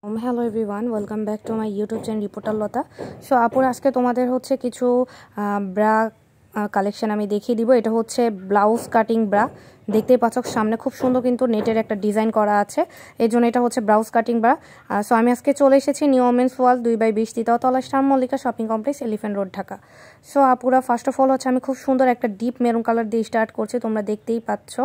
Hello everyone, welcome back to my YouTube channel reporter Lata. So আপুর আজকে তোমাদের হচ্ছে কিছু ব্রা কালেকশন আমি দেখিয়ে দিব। এটা হচ্ছে ব্লাউজ কাটিং ব্রা, দেখতেই পাচ্ছ সামনে খুব সুন্দর কিন্তু নেটের একটা ডিজাইন করা আছে, এই জন্য এটা হচ্ছে ব্লাউজ কাটিং ব্রা। সো আমি আজকে চলে এসেছি নিউ ওমেন্স ওয়ার্ল্ড 2/20 তৃতীয়তলা star Mallika shopping complex, elephant road, Dhaka. So আপুরা ফার্স্ট অফ অল হচ্ছে আমি খুব সুন্দর একটা ডিপ মেরুন কালার দিয়ে স্টার্ট করছি, তোমরা দেখতেই পাচ্ছ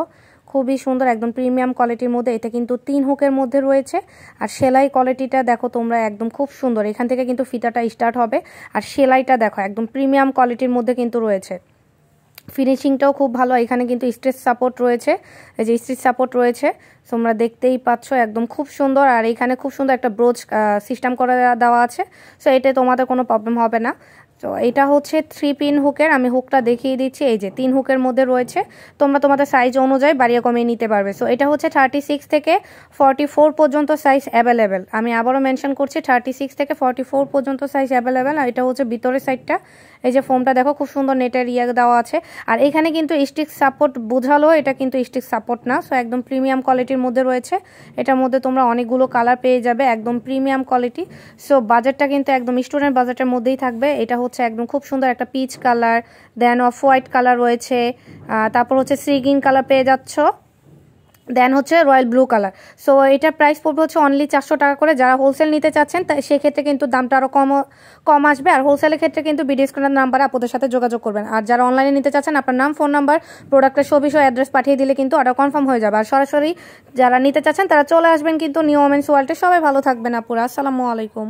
খুবই সুন্দর একদম প্রিমিয়াম কোয়ালিটির মধ্যে। এটা কিন্তু 3 হুকের মধ্যে রয়েছে, আর সেলাই কোয়ালিটিটা দেখো তোমরা একদম খুব সুন্দর। এখান থেকে কিন্তু ফিতাটা স্টার্ট হবে, আর সেলাইটা দেখো একদম প্রিমিয়াম কোয়ালিটির মধ্যে কিন্তু রয়েছে। ফিনিশিংটাও খুব ভালো, এখানে কিন্তু স্টিচ সাপোর্ট রয়েছে, এই যে স্টিচ সাপোর্ট রয়েছে তোমরা দেখতেই পাচ্ছ একদম খুব সুন্দর। আর এখানে খুব সুন্দর একটা ব্রোচ সিস্টেম করে দেওয়া আছে, সো এতে তোমাদের কোনো প্রবলেম হবে না। তো এটা হচ্ছে 3 পিন হুকের, আমি হুকটা দেখিয়ে দিচ্ছি। এই যে 3 হুকের মধ্যে রয়েছে, তোমরা তোমাদের সাইজ অনুযায়ী বাড়িয়ে কমিয়ে নিতে পারবে। সো এটা হচ্ছে 36 থেকে 44 পর্যন্ত সাইজ অ্যাভেলেবেল। আমি আবারও মেনশন করছি 36 থেকে 44 পর্যন্ত সাইজ অ্যাভেলেবেল। আর এটা হচ্ছে ভিতরের সাইডটা, এই যে ফোমটা দেখো খুব সুন্দর নেটের দেওয়া আছে। আর এখানে কিন্তু স্টিক সাপোর্ট বোঝালো, এটা কিন্তু স্টিক সাপোর্ট না। সো একদম প্রিমিয়াম কোয়ালিটির মধ্যে রয়েছে, এটার মধ্যে তোমরা অনেকগুলো কালার পেয়ে যাবে, একদম প্রিমিয়াম কোয়ালিটি। সো বাজেটটা কিন্তু একদম স্টুডেন্ট বাজেটের মধ্যেই থাকবে। এটা হচ্ছে একদম খুব সুন্দর একটা পিচ কালার, দেন অফ হোয়াইট কালার রয়েছে, তারপর হচ্ছে সি গ্রিন কালার পেয়ে যাচ্ছ, দেন হচ্ছে রয়্যাল ব্লু কালার। সো এটার প্রাইস পড়বে হচ্ছে অনলি 400 টাকা করে। যারা হোলসেল নিতে চাচ্ছেন সেক্ষেত্রে কিন্তু দামটা আরও কম আসবে। আর হোলসেলের ক্ষেত্রে কিন্তু ভিডিও স্ক্রিনের নাম্বারে আপনাদের সাথে যোগাযোগ করবেন। আর যারা অনলাইনে নিতে চাচ্ছেন আপনার নাম, ফোন নাম্বার, প্রোডাক্টের ছবি সহ অ্যাড্রেস পাঠিয়ে দিলে কিন্তু অর্ডার কনফার্ম হয়ে যাবে। আর সরাসরি যারা নিতে চাচ্ছেন তারা চলে আসবেন কিন্তু নিউ ওমেন্স ওয়ার্ল্ডে। সবাই ভালো থাকবেন আপুরা, আসসালামু আলাইকুম।